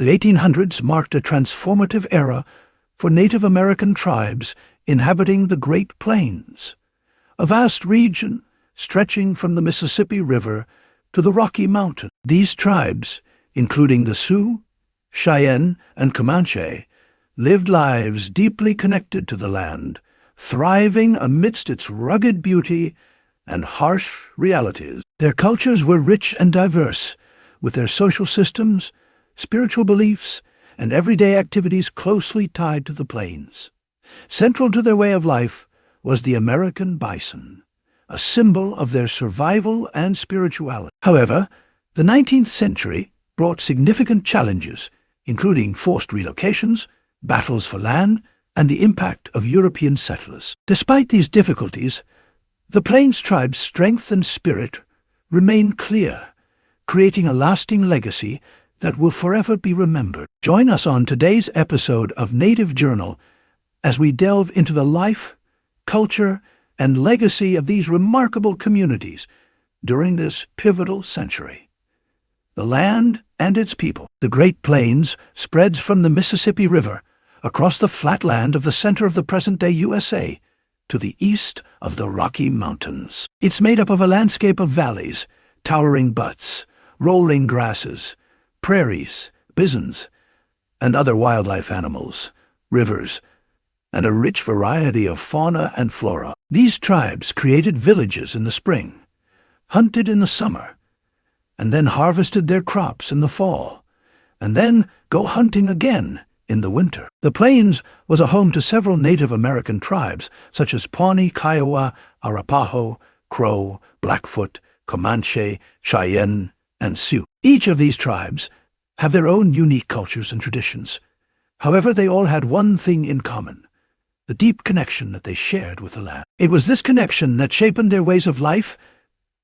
The 1800s marked a transformative era for Native American tribes inhabiting the Great Plains, a vast region stretching from the Mississippi River to the Rocky Mountains. These tribes, including the Sioux, Cheyenne, and Comanche, lived lives deeply connected to the land, thriving amidst its rugged beauty and harsh realities. Their cultures were rich and diverse, with their social systems, spiritual beliefs, and everyday activities closely tied to the plains. Central to their way of life was the American bison, a symbol of their survival and spirituality. However, the 19th century brought significant challenges, including forced relocations, battles for land, and the impact of European settlers. Despite these difficulties, the Plains tribe's strength and spirit remain clear, creating a lasting legacy that will forever be remembered. Join us on today's episode of Native Journal as we delve into the life, culture, and legacy of these remarkable communities during this pivotal century. The land and its people. The Great Plains spreads from the Mississippi River across the flat land of the center of the present-day USA to the east of the Rocky Mountains. It's made up of a landscape of valleys, towering buttes, rolling grasses, prairies, bisons, and other wildlife animals, rivers, and a rich variety of fauna and flora. These tribes created villages in the spring, hunted in the summer, and then harvested their crops in the fall, and then go hunting again in the winter. The Plains was a home to several Native American tribes, such as Pawnee, Kiowa, Arapaho, Crow, Blackfoot, Comanche, Cheyenne, and Sioux. Each of these tribes have their own unique cultures and traditions. However, they all had one thing in common: the deep connection that they shared with the land. It was this connection that shaped their ways of life,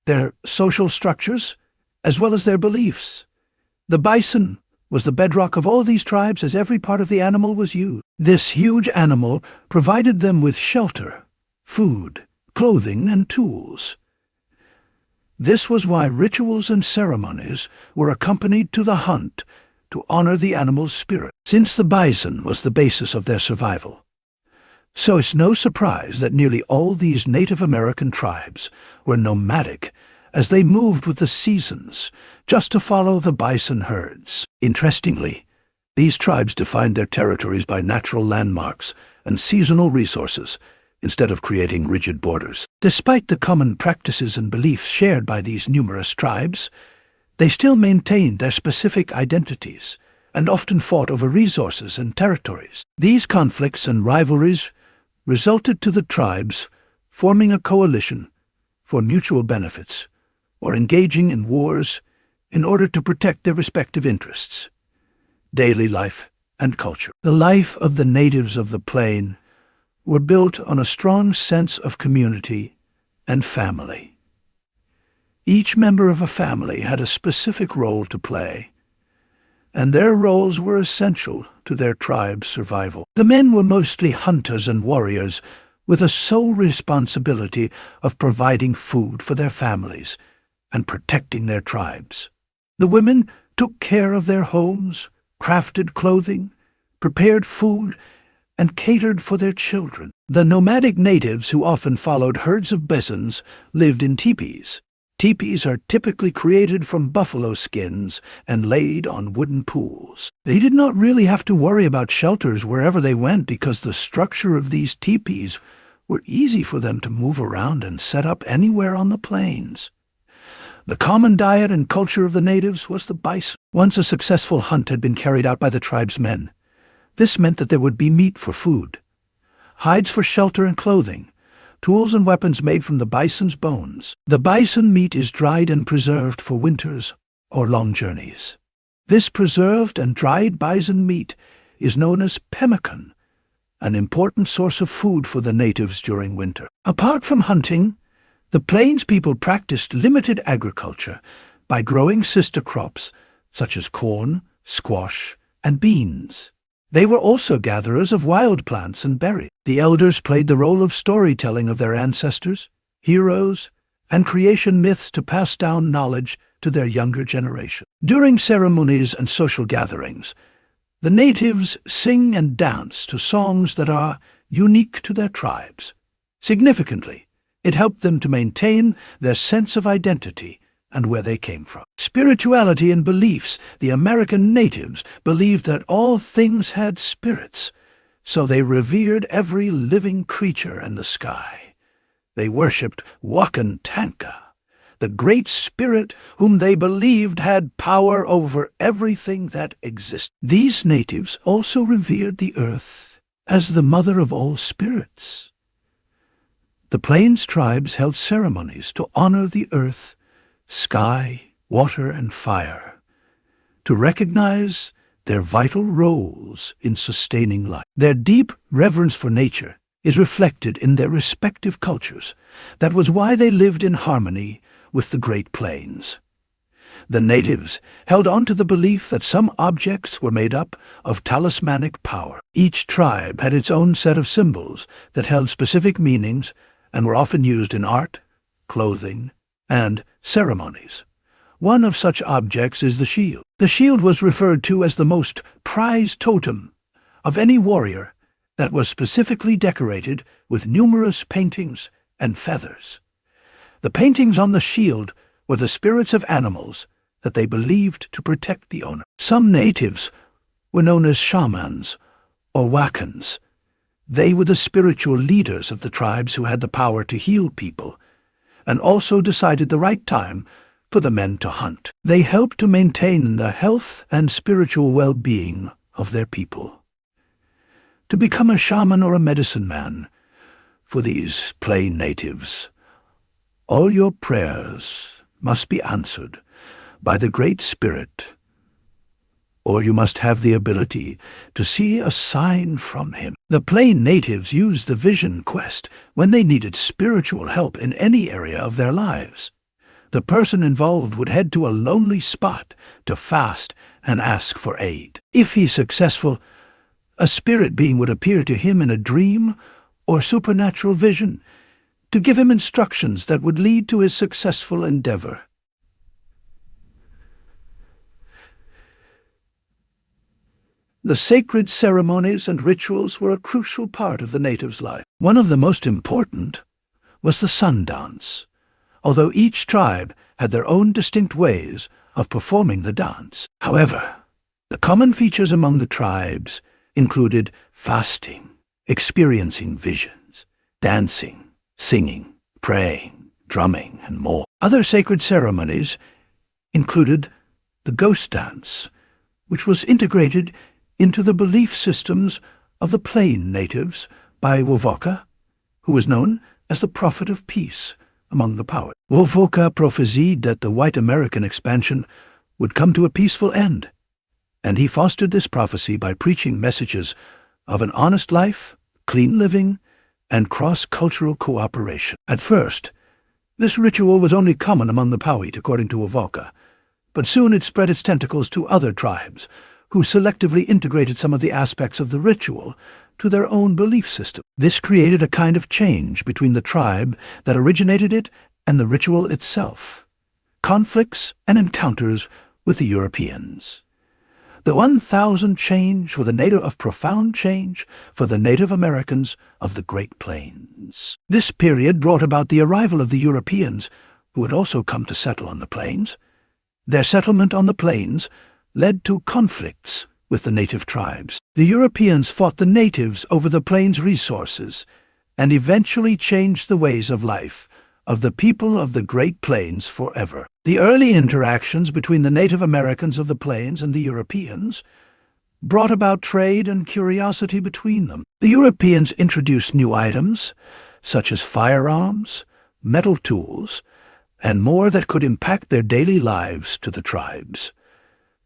their social structures, as well as their beliefs. The bison was the bedrock of all these tribes, as every part of the animal was used. This huge animal provided them with shelter, food, clothing, and tools. This was why rituals and ceremonies were accompanied to the hunt to honor the animal's spirit, since the bison was the basis of their survival. So it's no surprise that nearly all these Native American tribes were nomadic, as they moved with the seasons, just to follow the bison herds. Interestingly, these tribes defined their territories by natural landmarks and seasonal resources, instead of creating rigid borders. Despite the common practices and beliefs shared by these numerous tribes, they still maintained their specific identities and often fought over resources and territories. These conflicts and rivalries resulted to the tribes forming a coalition for mutual benefits, or engaging in wars in order to protect their respective interests, daily life, and culture. The life of the natives of the plain were built on a strong sense of community and family. Each member of a family had a specific role to play, and their roles were essential to their tribe's survival. The men were mostly hunters and warriors, with a sole responsibility of providing food for their families and protecting their tribes. The women took care of their homes, crafted clothing, prepared food, and catered for their children. The nomadic natives, who often followed herds of bisons, lived in teepees. Teepees are typically created from buffalo skins and laid on wooden pools. They did not really have to worry about shelters wherever they went, because the structure of these teepees were easy for them to move around and set up anywhere on the plains. The common diet and culture of the natives was the bison. Once a successful hunt had been carried out by the tribe's men, this meant that there would be meat for food, hides for shelter and clothing, tools and weapons made from the bison's bones. The bison meat is dried and preserved for winters or long journeys. This preserved and dried bison meat is known as pemmican, an important source of food for the natives during winter. Apart from hunting, the Plains people practiced limited agriculture by growing sister crops such as corn, squash, and beans. They were also gatherers of wild plants and berries. The elders played the role of storytelling of their ancestors, heroes, and creation myths to pass down knowledge to their younger generation. During ceremonies and social gatherings, the natives sing and dance to songs that are unique to their tribes. Significantly, it helped them to maintain their sense of identity and where they came from. Spirituality and beliefs. The American natives believed that all things had spirits, so they revered every living creature in the sky. They worshipped Wakan Tanka, the great spirit whom they believed had power over everything that exists. These natives also revered the earth as the mother of all spirits. The Plains tribes held ceremonies to honor the earth, sky, water, and fire, to recognize their vital roles in sustaining life. Their deep reverence for nature is reflected in their respective cultures. That was why they lived in harmony with the Great Plains. The natives held on to the belief that some objects were made up of talismanic power. Each tribe had its own set of symbols that held specific meanings and were often used in art, clothing, and ceremonies. One of such objects is the shield. The shield was referred to as the most prized totem of any warrior that was specifically decorated with numerous paintings and feathers. The paintings on the shield were the spirits of animals that they believed to protect the owner. Some natives were known as shamans or wakans. They were the spiritual leaders of the tribes who had the power to heal people and also decided the right time for the men to hunt. They helped to maintain the health and spiritual well-being of their people. To become a shaman or a medicine man, for these plain natives, all your prayers must be answered by the Great Spirit, or you must have the ability to see a sign from him. The plain natives used the vision quest when they needed spiritual help in any area of their lives. The person involved would head to a lonely spot to fast and ask for aid. If he's successful, a spirit being would appear to him in a dream or supernatural vision to give him instructions that would lead to his successful endeavor. The sacred ceremonies and rituals were a crucial part of the natives' life. One of the most important was the sun dance, although each tribe had their own distinct ways of performing the dance. However, the common features among the tribes included fasting, experiencing visions, dancing, singing, praying, drumming, and more. Other sacred ceremonies included the ghost dance, which was integrated into the belief systems of the plain natives by Wovoka, who was known as the prophet of peace among the Powhatan. Wovoka prophesied that the white American expansion would come to a peaceful end, and he fostered this prophecy by preaching messages of an honest life, clean living, and cross-cultural cooperation. At first, this ritual was only common among the Powhatan, according to Wovoka, but soon it spread its tentacles to other tribes, who selectively integrated some of the aspects of the ritual to their own belief system. This created a kind of change between the tribe that originated it and the ritual itself. Conflicts and encounters with the Europeans. The 1000 change for the native of profound change for the Native Americans of the Great Plains. This period brought about the arrival of the Europeans, who had also come to settle on the plains. Their settlement on the plains led to conflicts with the native tribes. The Europeans fought the natives over the plains' resources and eventually changed the ways of life of the people of the Great Plains forever. The early interactions between the Native Americans of the plains and the Europeans brought about trade and curiosity between them. The Europeans introduced new items, such as firearms, metal tools, and more that could impact their daily lives to the tribes.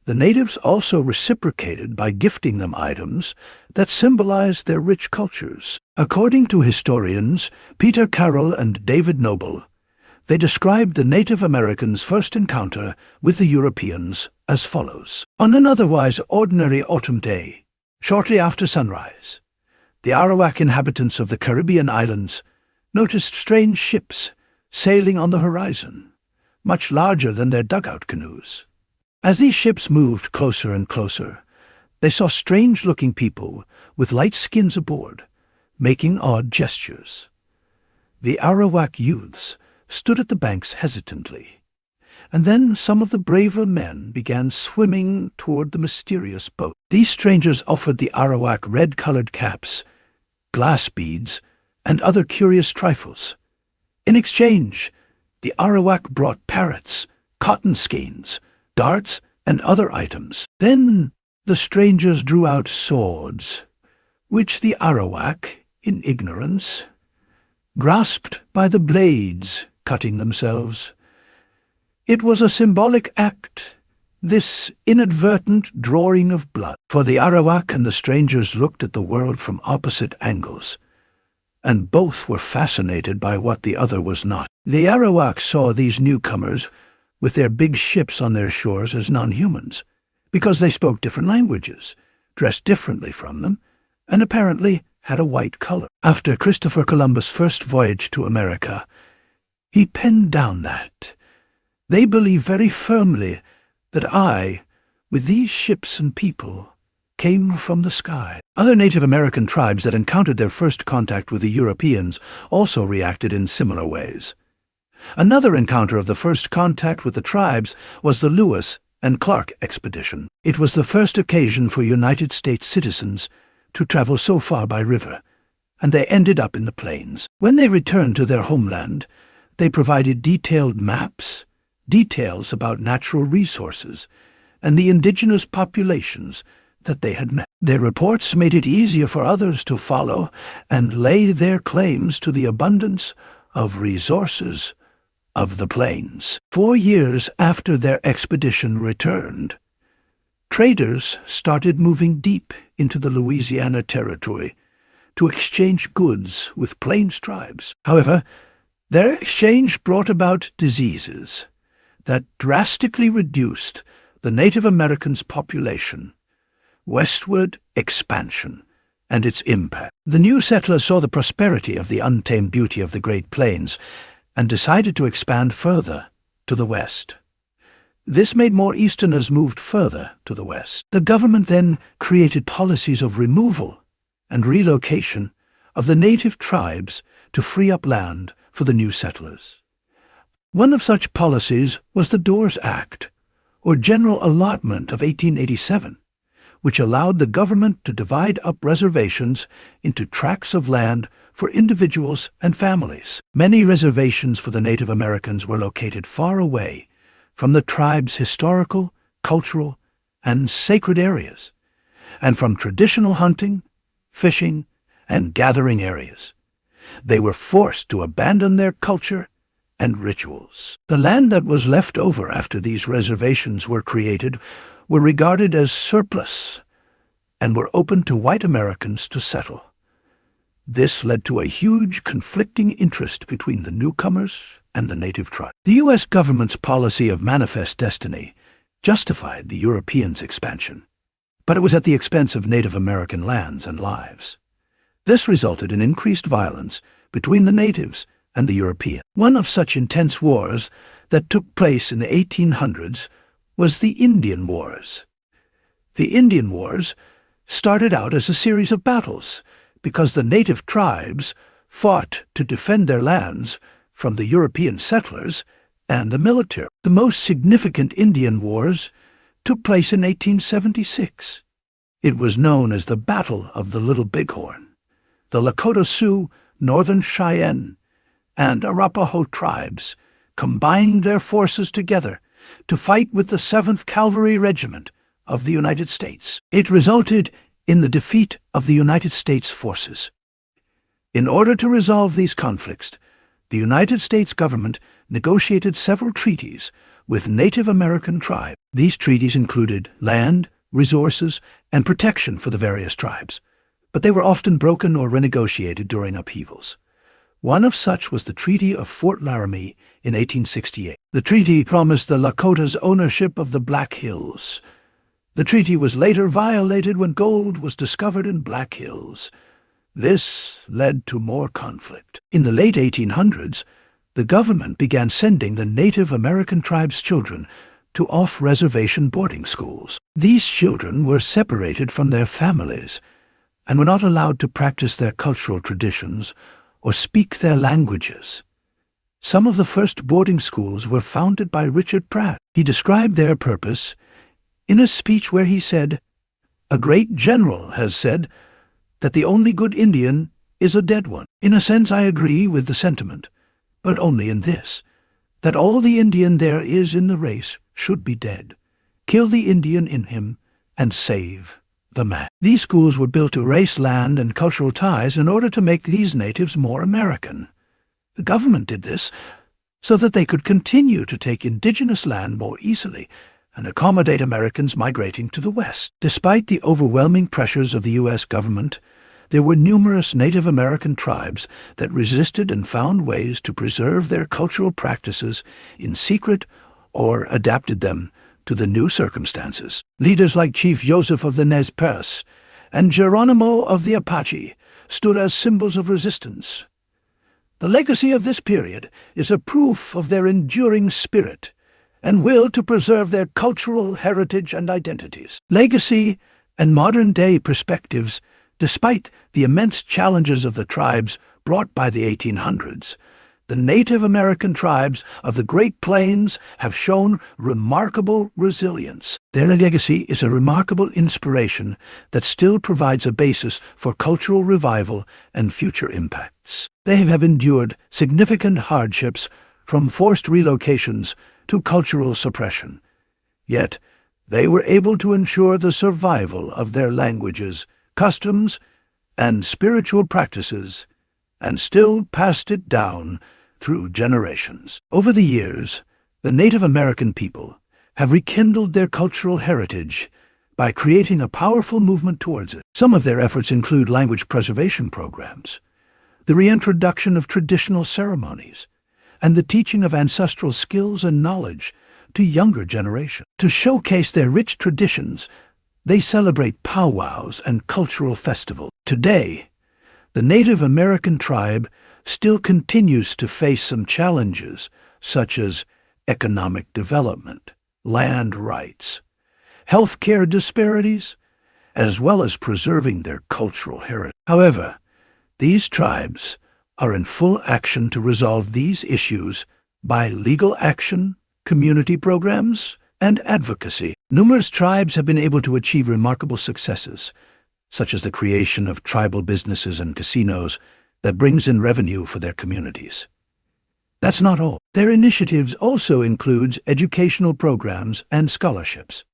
The natives also reciprocated by gifting them items that symbolized their rich cultures. According to historians Peter Carroll and David Noble, they described the Native Americans' first encounter with the Europeans as follows. On an otherwise ordinary autumn day, shortly after sunrise, the Arawak inhabitants of the Caribbean islands noticed strange ships sailing on the horizon. much larger than their dugout canoes. As these ships moved closer and closer, they saw strange-looking people with light skins aboard, making odd gestures. The Arawak youths stood at the banks hesitantly, and then some of the braver men began swimming toward the mysterious boat. These strangers offered the Arawak red-colored caps, glass beads, and other curious trifles. In exchange, the Arawak brought parrots, cotton skeins, darts, and other items. Then the strangers drew out swords, which the Arawak, in ignorance, grasped by the blades, cutting themselves. It was a symbolic act, this inadvertent drawing of blood, for the Arawak and the strangers looked at the world from opposite angles, and both were fascinated by what the other was not. The Arawak saw these newcomers with their big ships on their shores as non-humans, because they spoke different languages, dressed differently from them, and apparently had a white color. After Christopher Columbus' first voyage to America, he penned down that they believe very firmly that I, with these ships and people, came from the sky. Other Native American tribes that encountered their first contact with the Europeans also reacted in similar ways. Another encounter of the first contact with the tribes was the Lewis and Clark expedition. It was the first occasion for United States citizens to travel so far by river, and they ended up in the plains. When they returned to their homeland, they provided detailed maps, details about natural resources, and the indigenous populations that they had met. Their reports made it easier for others to follow and lay their claims to the abundance of resources of the plains. 4 years after their expedition returned, traders started moving deep into the Louisiana Territory to exchange goods with Plains tribes. However, their exchange brought about diseases that drastically reduced the Native Americans' population, westward expansion, and its impact. The new settlers saw the prosperity of the untamed beauty of the Great Plains and decided to expand further to the west. This made more Easterners move further to the west. The government then created policies of removal and relocation of the native tribes to free up land for the new settlers. One of such policies was the Doors Act, or General Allotment of 1887, which allowed the government to divide up reservations into tracts of land for individuals and families. Many reservations for the Native Americans were located far away from the tribe's historical, cultural, and sacred areas, and from traditional hunting, fishing, and gathering areas. They were forced to abandon their culture and rituals. The land that was left over after these reservations were created were regarded as surplus and were open to white Americans to settle. This led to a huge conflicting interest between the newcomers and the native tribe. The U.S. government's policy of manifest destiny justified the Europeans' expansion, but it was at the expense of Native American lands and lives. This resulted in increased violence between the natives and the Europeans. One of such intense wars that took place in the 1800s was the Indian Wars. The Indian Wars started out as a series of battles because the native tribes fought to defend their lands from the European settlers and the military. The most significant Indian Wars took place in 1876. It was known as the Battle of the Little Bighorn. The Lakota Sioux, Northern Cheyenne, and Arapaho tribes combined their forces together to fight with the 7th Cavalry Regiment of the United States. It resulted in the defeat of the United States forces. In order to resolve these conflicts, the United States government negotiated several treaties with Native American tribes. These treaties included land, resources, and protection for the various tribes, but they were often broken or renegotiated during upheavals. One of such was the Treaty of Fort Laramie in 1868. The treaty promised the Lakotas ownership of the Black Hills. The treaty was later violated when gold was discovered in Black Hills. This led to more conflict. In the late 1800s, the government began sending the Native American tribes' children to off-reservation boarding schools. These children were separated from their families and were not allowed to practice their cultural traditions or speak their languages. Some of the first boarding schools were founded by Richard Pratt. He described their purpose in a speech where he said, "A great general has said that the only good Indian is a dead one. In a sense, I agree with the sentiment, but only in this, that all the Indian there is in the race should be dead. Kill the Indian in him and save the man." These schools were built to erase land and cultural ties in order to make these natives more American. The government did this so that they could continue to take indigenous land more easily and accommodate Americans migrating to the West. Despite the overwhelming pressures of the U.S. government, there were numerous Native American tribes that resisted and found ways to preserve their cultural practices in secret or adapted them to the new circumstances. Leaders like Chief Joseph of the Nez Perce and Geronimo of the Apache stood as symbols of resistance. The legacy of this period is a proof of their enduring spirit and will to preserve their cultural heritage and identities. Legacy and modern-day perspectives, despite the immense challenges of the tribes brought by the 1800s, the Native American tribes of the Great Plains have shown remarkable resilience. Their legacy is a remarkable inspiration that still provides a basis for cultural revival and future impacts. They have endured significant hardships, from forced relocations to cultural suppression. Yet, they were able to ensure the survival of their languages, customs, and spiritual practices, and still passed it down through generations. Over the years, the Native American people have rekindled their cultural heritage by creating a powerful movement towards it. Some of their efforts include language preservation programs, the reintroduction of traditional ceremonies, and the teaching of ancestral skills and knowledge to younger generations. To showcase their rich traditions, they celebrate powwows and cultural festivals. Today, the Native American tribe still continues to face some challenges, such as economic development, land rights, healthcare disparities, as well as preserving their cultural heritage. However, these tribes are in full action to resolve these issues by legal action, community programs, and advocacy. Numerous tribes have been able to achieve remarkable successes, such as the creation of tribal businesses and casinos that brings in revenue for their communities. That's not all. Their initiatives also include educational programs and scholarships.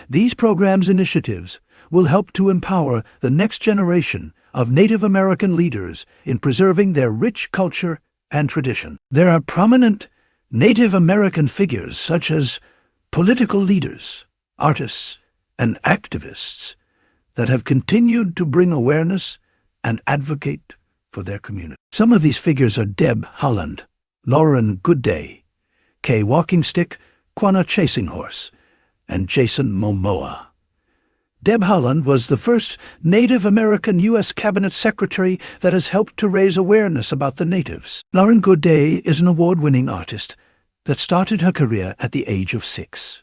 These programs and initiatives will help to empower the next generation of Native American leaders in preserving their rich culture and tradition. There are prominent Native American figures such as political leaders, artists, and activists that have continued to bring awareness and advocate for their community. Some of these figures are Deb Haaland, Lauren Goodday, Kay Walking Stick, Quanah Chasing Horse, and Jason Momoa. Deb Haaland was the first Native American U.S. Cabinet Secretary that has helped to raise awareness about the natives. Lauren Goodday is an award-winning artist that started her career at the age of 6.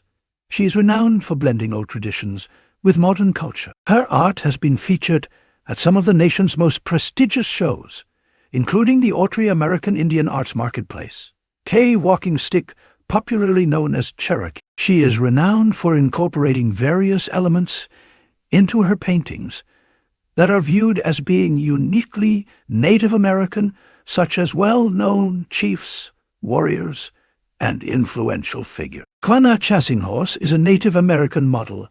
She is renowned for blending old traditions with modern culture. Her art has been featured at some of the nation's most prestigious shows, including the Autry American Indian Arts Marketplace. Kay Walking Stick, popularly known as Cherokee. She is renowned for incorporating various elements into her paintings that are viewed as being uniquely Native American, such as well-known chiefs, warriors, and influential figures. Quanah Chasing Horse is a Native American model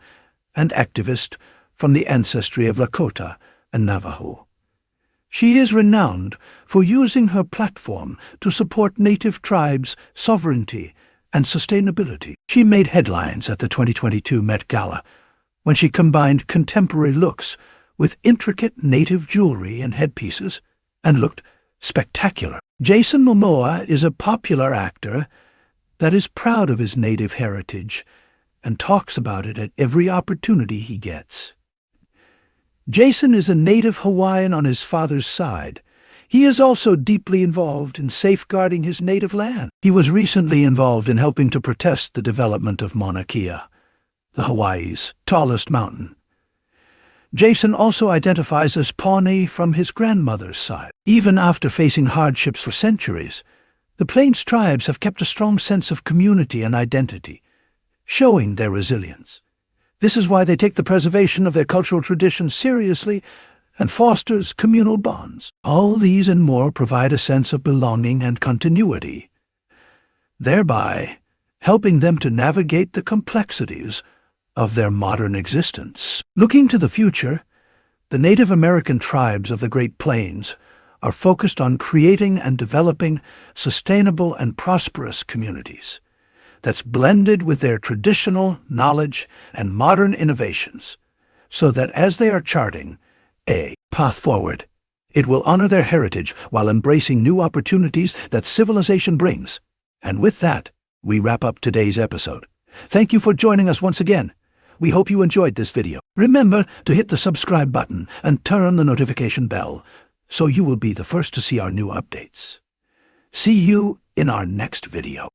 and activist from the ancestry of Lakota and Navajo. She is renowned for using her platform to support Native tribes' sovereignty and sustainability. She made headlines at the 2022 Met Gala when she combined contemporary looks with intricate Native jewelry and headpieces and looked spectacular. Jason Momoa is a popular actor that is proud of his Native heritage and talks about it at every opportunity he gets. Jason is a native Hawaiian on his father's side. He is also deeply involved in safeguarding his native land. He was recently involved in helping to protest the development of Mauna Kea, the Hawaii's tallest mountain. Jason also identifies as Pawnee from his grandmother's side. Even after facing hardships for centuries, the Plains tribes have kept a strong sense of community and identity, showing their resilience. This is why they take the preservation of their cultural traditions seriously and fosters communal bonds. All these and more provide a sense of belonging and continuity, thereby helping them to navigate the complexities of their modern existence. Looking to the future, the Native American tribes of the Great Plains are focused on creating and developing sustainable and prosperous communities that's blended with their traditional knowledge and modern innovations, so that as they are charting a path forward, it will honor their heritage while embracing new opportunities that civilization brings. And with that, we wrap up today's episode. Thank you for joining us once again. We hope you enjoyed this video. Remember to hit the subscribe button and turn on the notification bell so you will be the first to see our new updates. See you in our next video.